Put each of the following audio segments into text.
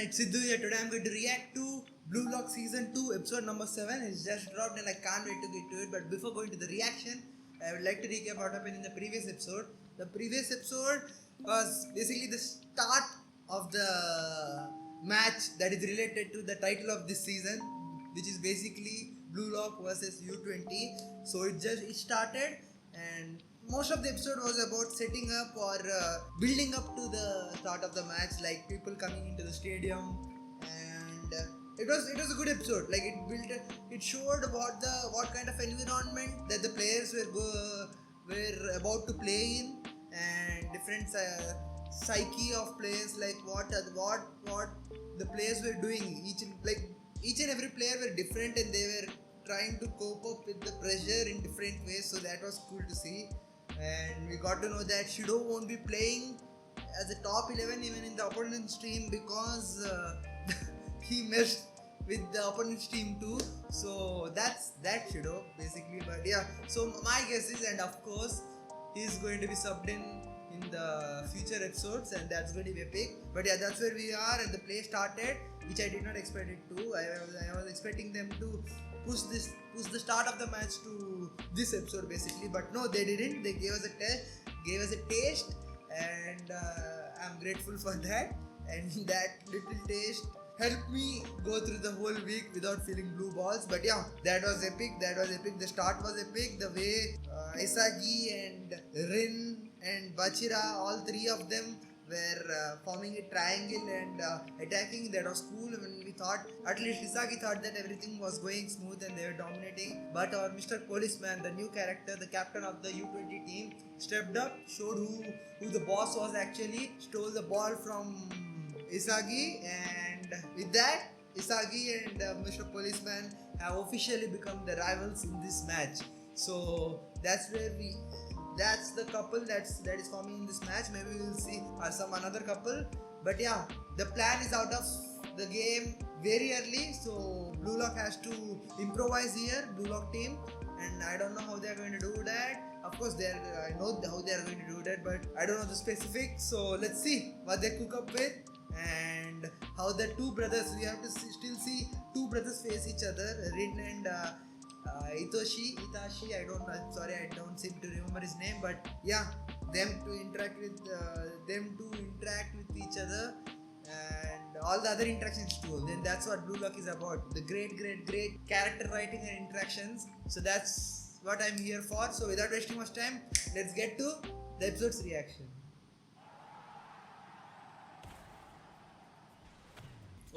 it's Sidhu here. Today I'm going to react to Blue Lock Season 2, episode number 7. It's just dropped and I can't wait to get to it. But before going to the reaction, I would like to recap what happened in the previous episode. The previous episode was basically the start of the match that is related to the title of this season, which is basically Blue Lock versus U20. So it started, and most of the episode was about setting up or building up to the start of the match, like people coming into the stadium, and it was a good episode. Like it showed what kind of environment that the players were about to play in, and different psyche of players, like what the players were doing. Each and every player were different, and they were trying to cope up with the pressure in different ways. So that was cool to see, and we got to know that Shido won't be playing as a top 11 even in the opponent's team, because he messed with the opponent's team too. So that's that Shido basically. But yeah, so my guess is, and of course he's going to be subbed in the future episodes, and that's going to be epic. But yeah, that's where we are, and the play started, which I did not expect it to. I was expecting them to push the start of the match to this episode basically, but no, they didn't. They gave us a taste, and I'm grateful for that. And that little taste helped me go through the whole week without feeling blue balls. But yeah, that was epic. The start was epic. The way Isagi and Rin and Bachira, all three of them were forming a triangle and attacking. That was cool. When we thought, at least Isagi thought that everything was going smooth and they were dominating, but our Mr. Policeman, the new character, the captain of the U20 team, stepped up, showed who the boss was actually, stole the ball from Isagi, and with that, Isagi and Mr. Policeman have officially become the rivals in this match. So that's the couple that is forming in this match. Maybe we will see some another couple. But yeah, the plan is out of the game very early, so Blue Lock has to improvise here, Blue Lock team, and I don't know how they are going to do that. Of course, I know how they are going to do that, but I don't know the specifics. So let's see what they cook up with, and how the two brothers. We have to still see two brothers face each other, Rin and Itachi. Sorry, I don't seem to remember his name, but yeah, them to interact with each other, and all the other interactions too. Then that's what Blue Lock is about. The great character writing and interactions. So that's what I'm here for. So without wasting much time, let's get to the episode's reaction.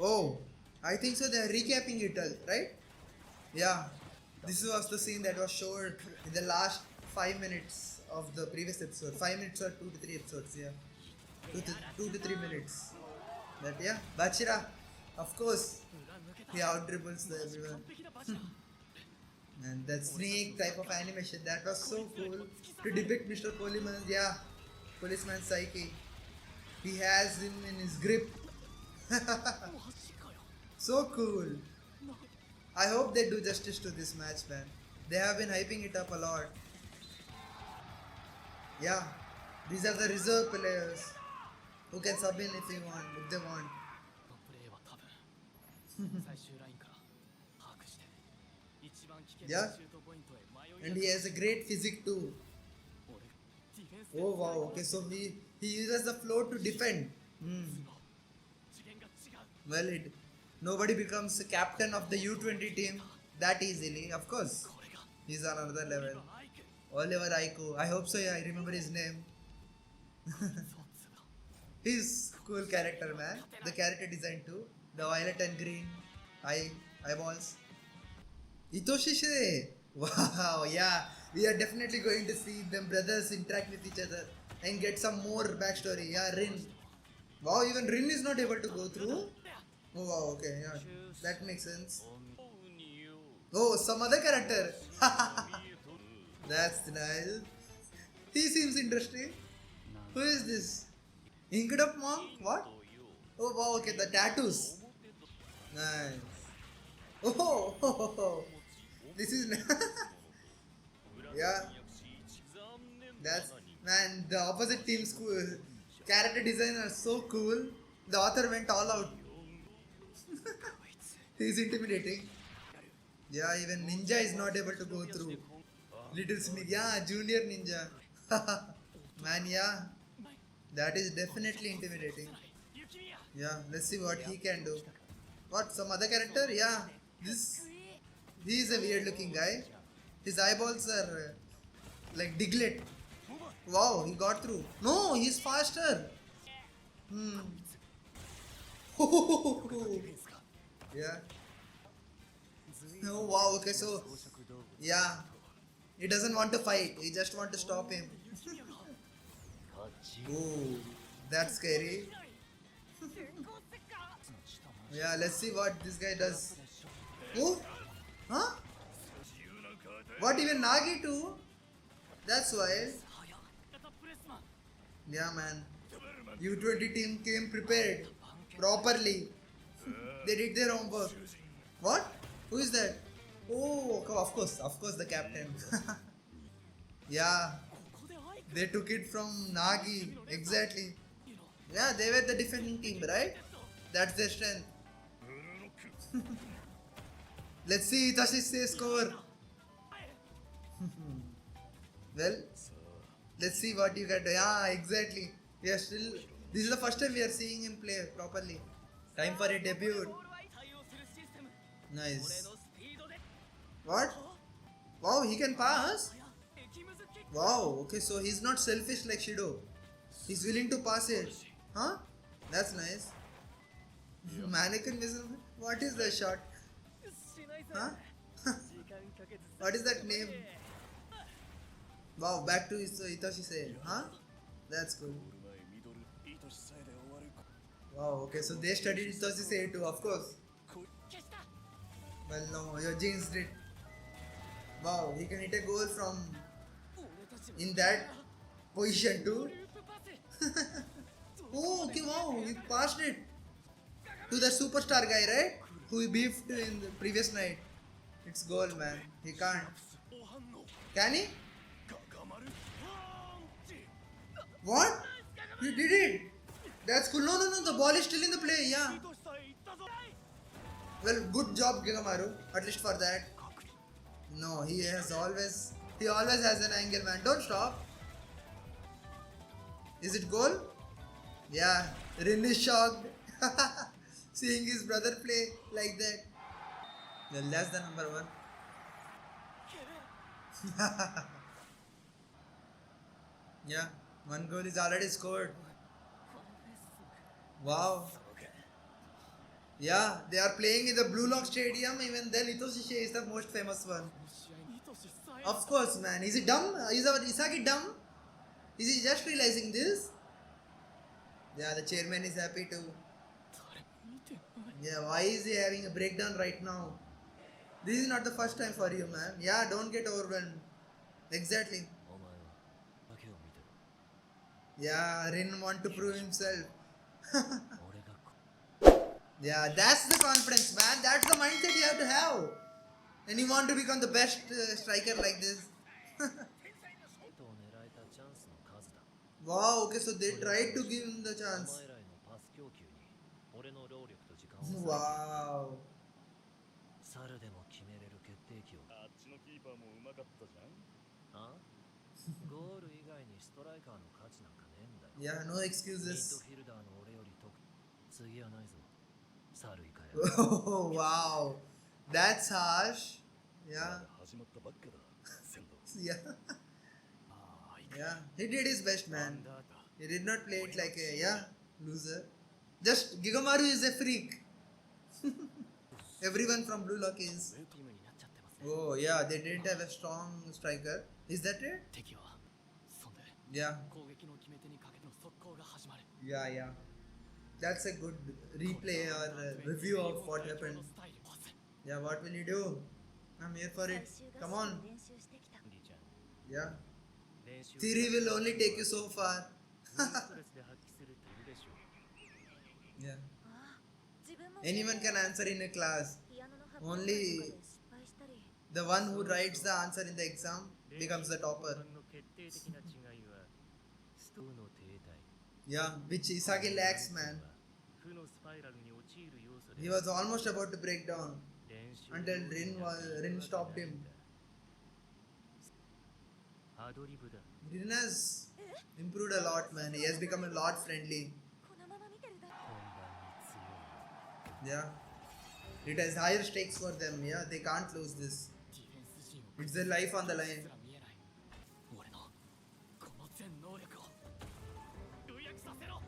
Oh, I think so. They're recapping it all, right? Yeah. This was the scene that was shown in the last 5 minutes of the previous episode. 5 minutes or 2 to 3 episodes, yeah. 2 to 3 minutes. But yeah, Bachira, of course, he out dribbles everyone. And that snake type of animation, that was so cool to depict Mr. Policeman's psyche. He has him in his grip. So cool. I hope they do justice to this match, man. They have been hyping it up a lot. Yeah, these are the reserve players who can sub in if they want. Yeah, and he has a great physique too. Oh wow, okay, so he uses the floor to defend. Well, nobody becomes a captain of the U20 team that easily, of course. He's on another level. Oliver Aiko, I hope so, yeah, I remember his name. He's cool character, man. The character design too. The violet and green eyeballs. Itoshi. Wow, yeah. We are definitely going to see them brothers interact with each other and get some more backstory. Yeah, Rin. Wow, even Rin is not able to go through. Oh wow, okay, yeah. That makes sense. Oh, some other character. That's nice. He seems interesting. Who is this? Inked up monk? What? Oh wow, okay, the tattoos. Nice. Oh, this is yeah. That's, man, the opposite team's cool. Character design are so cool. The author went all out. He's intimidating. Yeah, even Ninja is not able to go through. Little Smith, yeah, Junior Ninja. Man, yeah, that is definitely intimidating. Yeah, let's see what he can do. What, some other character? Yeah, this, he is a weird looking guy. His eyeballs are like Diglett. Wow, he got through. No, he's faster. Hmm. Yeah. Oh wow, okay, so yeah, he doesn't want to fight, he just want to stop him. Oh, that's scary. Yeah, let's see what this guy does. Oh, huh? What, even Nagi too? That's wild. Yeah, man. U20 team came prepared properly. They did their homework. What? Who is that? Oh, of course, the captain. Yeah, they took it from Nagi. Exactly. Yeah, they were the defending team, right? That's their strength. Let's see Tashi's score. Well, let's see what you get. Yeah, exactly. We are still. This is the first time we are seeing him play properly. Time for a debut. Nice. What? Wow, he can pass? Wow, okay, so he's not selfish like Shido. He's willing to pass it. Huh? That's nice. Mannequin missile? What is the shot? Huh? What is that name? Wow, back to Itoshi said. Huh? That's cool. Wow, okay, so they studied Itoshi say too, of course. Well, no, your genes did. Wow, he can hit a goal from in that position too. Oh, okay, wow, he passed it to the superstar guy, right? Who he beefed in the previous night. It's goal, man. He can't. Can he? What? He did it. That's cool. No, no, no. The ball is still in the play. Yeah. Well, good job, Gigamaru. At least for that. No, he always has an angle, man. Don't stop. Is it goal? Yeah. Rin is shocked. Seeing his brother play like that. Well, that's the number one. Yeah. One goal is already scored. Wow. Yeah, they are playing in the Blue Lock Stadium. Even then, Itoshi is the most famous one. Of course, man. Is he dumb? Is our Isagi dumb? Is he just realizing this? Yeah, the chairman is happy too. Yeah, why is he having a breakdown right now? This is not the first time for you, man. Yeah, don't get overwhelmed. Exactly. Yeah, Rin want to prove himself. Yeah, that's the confidence, man. That's the mindset you have to have. And you want to become the best striker like this. Wow, okay, so they tried to give him the chance. Wow. 猿でも決めれる決定機をあっちのキーパーもうまかったじゃんあゴール以外にストライカーの価値なんかねえんだよ Yeah, no ミッド excuses. フィルダーの俺より得次はないぞ猿いかや Oh, wow. That's harsh. Yeah. 始まったばっかだ先導 Yeah. Yeah. He did his best, man. He did not play it like a, yeah, loser. Just Gigamaru is a freak. Everyone from Blue Lock is. チームになっちゃってますね Oh, yeah, they didn't have a strong striker. Is that it? 敵はそんで Yeah. 攻撃の決め手にかけての速攻が始まる Yeah, yeah. That's a good replay or review of what happened. スタイルパス Yeah, what will you do? I'm here for it. Come on. リーちゃん Yeah. 練習 Theory will only take you so far. ストレスで発揮するっているでしょ Yeah. 自分も Anyone can answer in a class. ピアノの発表会とかで失敗したり The one who writes the answer in the exam becomes the topper. の決定的な違いはストーの停滞 Yeah, which Isagi lacks, man. 負のスパイラルに陥る要素で He was almost about to break down 練習 until 通り Rin になってい was る Rin わけ stopped ない him. んだアドリブだ Rin has improved a lot, man. He has become a lot friendly. このまま見てるだ本番に強い Yeah. It has higher stakes for them. Yeah, they can't lose this. ディフェンス陣を It's their life on the す line. ら見えない俺のこの全能力を予約させろ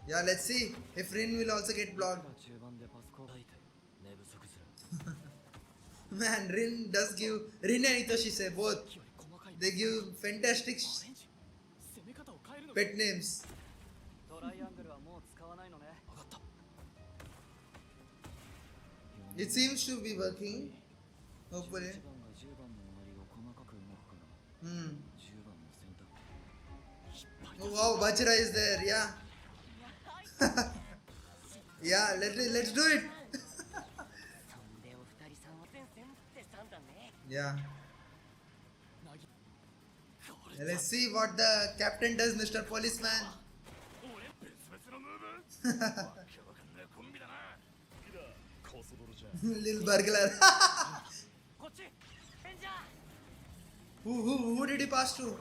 Yeah, let's see if Rin will also get blocked. 中盤でパスコー大体寝不足する Man, Rin does give Rin and Itoshi both. より細かい They give fantastic アレンジ攻め方を変えるの pet names. トライアングルはもう使わないのね分かった It seems to be working. Hopefully. 11番が10番の周りを細かく動くから Hmm. 10番の選択 Oh, wow, Bajra is there. Yeah. Yeah, let's do it. そんでお二人さんは前線ってさんだね Yeah. なぎこれ Let's see what the captain does, Mr. Policeman. 俺別々のムーブわけわかんないコンビだなコソドルじゃん Little burglar. こっちレンジャー Who did he pass to?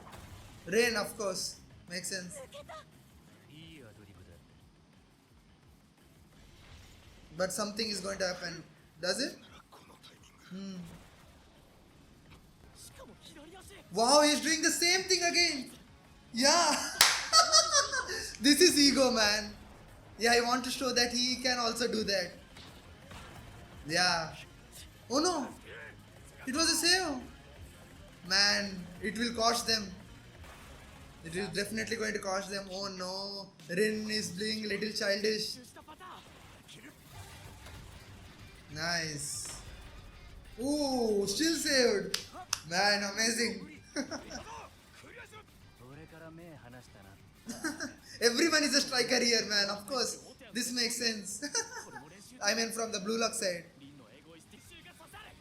Rain, of course. Makes sense. いいアドリブだ But something is going to happen. Does it? Hmm. しかも左足 Wow, he's doing the same thing again. Yeah. This is ego, man. Yeah, I want to show that he can also do that. Yeah. Oh no. It was a save. Man, it will cost them. It is definitely going to cost them. Oh no. Rin is being little childish. したパターン切る Nice. Ooh, still saved. Man, amazing. クリアする 俺から目離したな Everyone is a striker here, man. Of course. This makes sense. これも練習 I mean, from the Blue Lock side. リンのエゴイスティックが刺され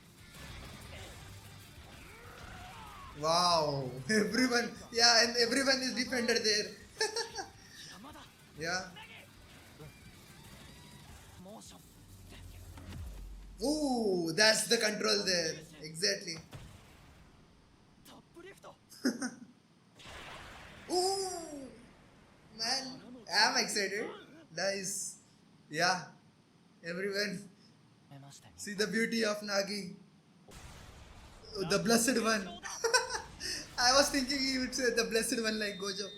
Wow. Everyone. Yeah, and everyone is defender there. 山だ Yeah. モーション Ooh, that's the control there. Exactly. タップリフト Ooh. Man, I'm excited. Nice. Yeah. Everyone. めましたね See the beauty of Nagi. Oh, the blessed one. I was thinking he would say the blessed one like Gojo.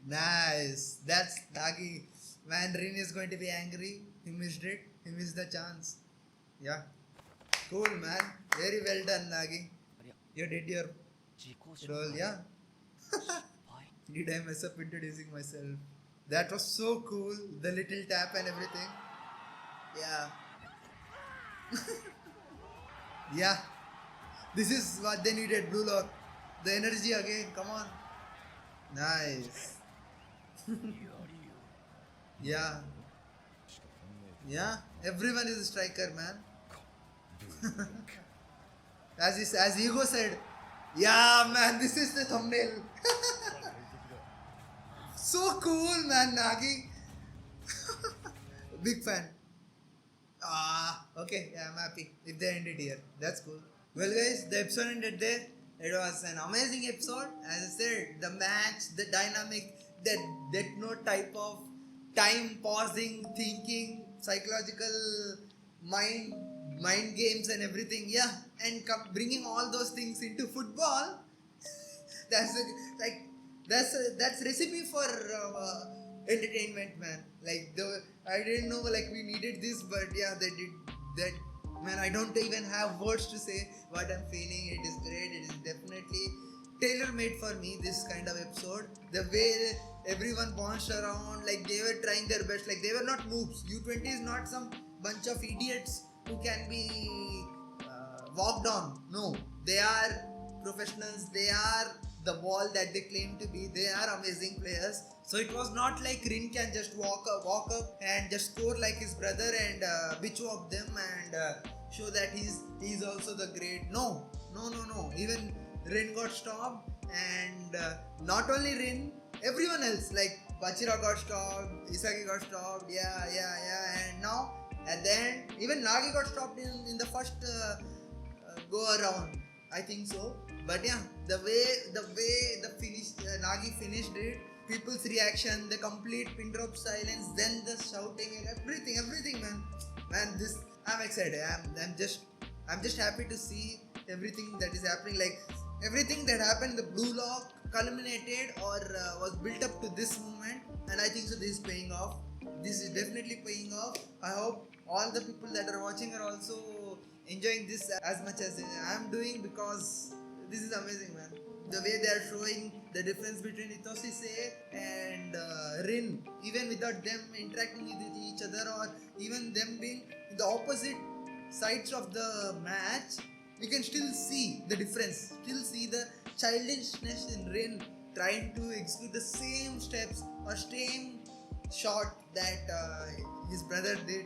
Nice. That's Nagi. Man, Rin is going to be angry. He missed it. He missed the chance. Yeah. Cool, man. Very well done, Nagi. You did your 自己紹 role, 介 yeah. はい Did I mess up introducing myself? That was so cool. The little tap and everything. Yeah. Yeah. This is what they needed, Blue Lock. The energy again. Come on. Nice. Yeah. Yeah. Everyone is a striker, man. As Ego said. Yeah, man. This is the thumbnail. So cool, man, Nagi. Big fan. Okay, yeah, I'm happy if they ended here. That's cool. Well, guys, the episode ended there. It was an amazing episode. As I said, the match, the dynamic, that Death Note type of time pausing, thinking, psychological mind games and everything. Yeah, and bringing all those things into football. That's recipe for entertainment, man. Like I didn't know like we needed this, but yeah, they did that. Man, I don't even have words to say what I'm feeling. It is great. It is definitely tailor-made for me. This kind of episode, the way everyone bounced around, like they were trying their best. Like they were not noobs. U20 is not some bunch of idiots who can be walked on. No, they are professionals. They are the ball that they claim to be. They are amazing players. So it was not like Rin can just walk up and just score like his brother and bitch walk them and show that he's also the great. No. Even Rin got stopped, and not only Rin, everyone else, like Bachira got stopped, Isagi got stopped, yeah, and now at the end, even Nagi got stopped in the first go around, I think so. But yeah, the way the finish Nagi finished it, people's reaction, the complete pin drop silence, then the shouting and everything, man, this I'm excited. I'm just happy to see everything that is happening. Like everything that happened, the Blue Lock culminated or was built up to this moment, and I think so. This is paying off. This is definitely paying off. I hope all the people that are watching are also enjoying this as much as I'm doing, because this is amazing, man. The way they are showing the difference between Itosise and Rin, even without them interacting with each other, or even them being in the opposite sides of the match, we can still see the difference, still see the childishness in Rin trying to execute the same steps or same shot that his brother did,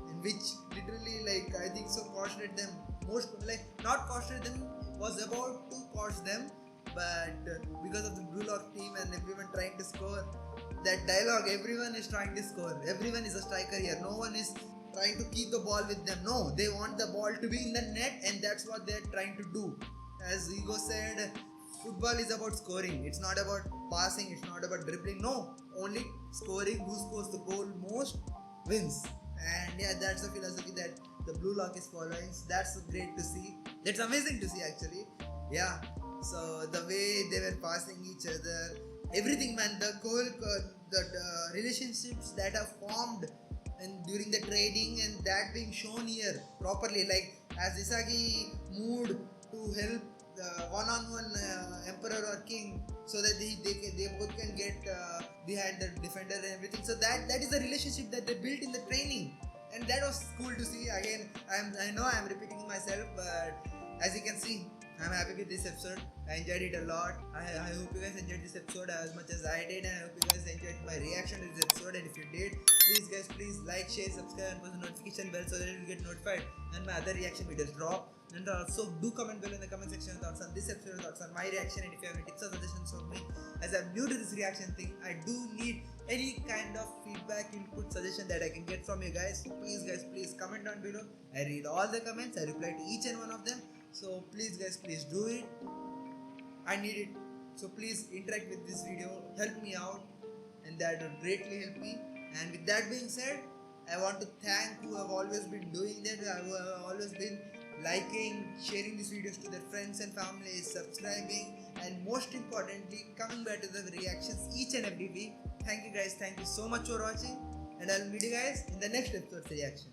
in which literally, like, I think so costed them most, like not costed them, was about to cost them, but because of the Blue Lock team and everyone trying to score, that dialogue, everyone is trying to score, everyone is a striker here, no one is trying to keep the ball with them. No, they want the ball to be in the net, and that's what they're trying to do. As Ego said, football is about scoring. It's not about passing, it's not about dribbling. No, only scoring. Who scores the goal most wins. And yeah, that's the philosophy that the Blue Lock is following. So that's great to see. That's amazing to see, actually. Yeah. So the way they were passing each other, everything, man. The whole the relationships that are formed and during the trading, and that being shown here properly, like as Isagi moved to help the one-on-one emperor or king, so that they both can get behind the defender and everything. So that is the relationship that they built in the training, and that was cool to see. Again, I know I'm repeating myself, but as you can see, I'm happy with this episode. I enjoyed it a lot. I hope you guys enjoyed this episode as much as I did, and I hope you guys enjoyed my reaction to this episode. And if you did, please like, share, subscribe, and press the notification bell so that you get notified when my other reaction videos drop. And also do comment below in the comment section your thoughts on this episode, thoughts on my reaction, and if you have any tips or suggestions for me, as I'm new to this reaction thing, I do need any kind of feedback, input, suggestion that I can get from you guys. So please comment down below. I read all the comments, I reply to each and one of them. So please do it. I need it. So please interact with this video, help me out, and that would greatly help me. And with that being said, I want to thank who have always been doing that, who have always been liking, sharing these videos to their friends and family, subscribing, and most importantly, coming back to the reactions each and every week. Thank you guys, thank you so much for watching, and I'll meet you guys in the next episode's reaction.